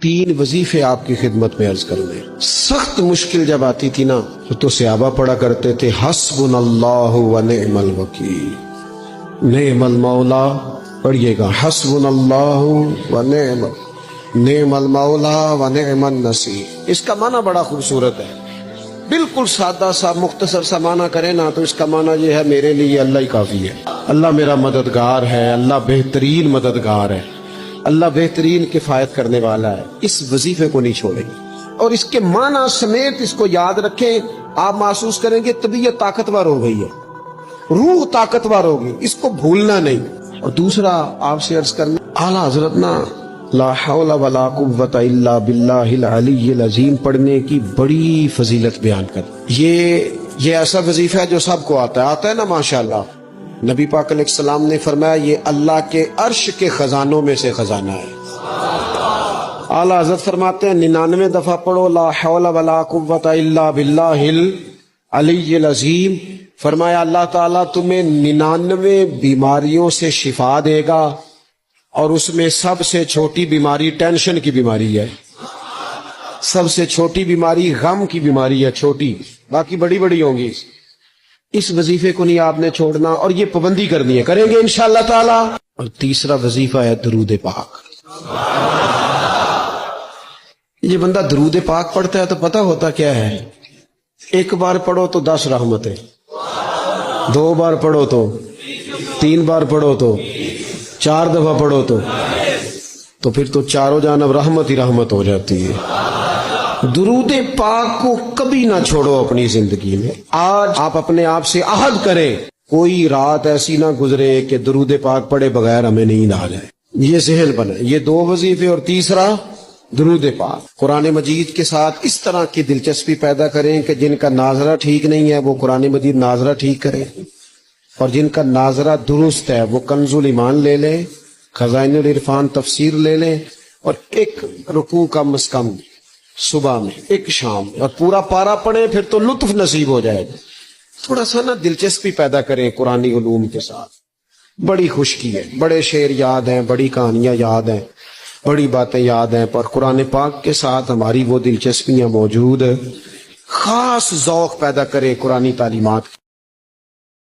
3 वजीफे आपकी खिदमत में अर्ज करूँ। सख्त मुश्किल जब आती थी ना तो सहाबा पढ़ा करते थे हस्बुनल्लाहु व निअमल वकील, निअमल मौला। पढ़िएगा हस्बुनल्लाहु व निअमल मौला व निअमन नसीर। इसका माना बड़ा खूबसूरत है। बिल्कुल सादा सा मुख्तसर सा माना करें ना तो इसका माना ये है मेरे लिए अल्लाह ही काफी है। अल्लाह मेरा मददगार है, अल्लाह बेहतरीन मददगार है, अल्लाह बेहतरीन किफायत करने वाला है। इस वजीफे को नहीं छोड़ेंगे और इसके माना समेत इसको याद रखें। आप महसूस करेंगे तबीयत ताकतवर हो गई है, रूह ताकतवर होगी, इसको भूलना नहीं। और दूसरा आपसे अर्ज करना, आला हजरत ना ला हौला वला कुव्वता इल्ला बिल्लाहिल अलीय्यिल अज़ीम पढ़ने की बड़ी फजीलत बयान कर। ये ऐसा वजीफा है जो सबको आता है ना माशाअल्लाह। नबी पाक अलैहिस्सलाम ने फरमाया ये अल्लाह के अर्श के खजानों में से खजाना है। आला हज़रत फरमाते हैं 99 दफा पढ़ो ला हौला वला कुव्वता इल्ला बिल्लाहिल अलीय्यिल अज़ीम। फरमाया अल्लाह ताला तुम्हें 99 बीमारियों से शिफा देगा और उसमें सबसे छोटी बीमारी टेंशन की बीमारी है, सबसे छोटी बीमारी गम की बीमारी है, छोटी, बाकी बड़ी बड़ी होंगी। इस वजीफे को नहीं आपने छोड़ना और ये पाबंदी करनी है, करेंगे इंशाअल्लाह ताला। और तीसरा वजीफा है दरूद पाक। ये बंदा दरूद पाक पढ़ता है तो पता होता क्या है, एक बार पढ़ो तो 10 रहमतें, 2 बार पढ़ो तो, 3 बार पढ़ो तो, 4 दफा पढ़ो तो फिर तो चारों जानब रहमत ही रहमत हो जाती है। दुरूद पाक को कभी ना छोड़ो अपनी जिंदगी में। आज आप अपने आप से अहद करें, कोई रात ऐसी ना गुजरे कि दुरूद पाक पढ़े बगैर हमें नींद आ जाए। ये ज़हन बने। ये 2 वजीफे और तीसरा दुरूद पाक। कुरान मजीद के साथ इस तरह की दिलचस्पी पैदा करें कि जिनका नाजरा ठीक नहीं है वो कुरान मजीद नाजरा ठीक करें, और जिनका नाजरा दुरुस्त है वो कंजुल ईमान ले लें, खजाइनुल इरफान तफसीर ले लें, और एक रुकू कम से कम सुबह में, एक शाम में, और पूरा पारा पढ़े, फिर तो लुत्फ नसीब हो जाएगा। थोड़ा सा ना दिलचस्पी पैदा करें कुरानी उलूम के साथ। बड़ी खुशकी है, बड़े शेर याद हैं, बड़ी कहानियां याद हैं, बड़ी बातें याद हैं, पर कुरान पाक के साथ हमारी वो दिलचस्पियां मौजूद। खास ज़ौक़ पैदा करें कुरानी तालीमात।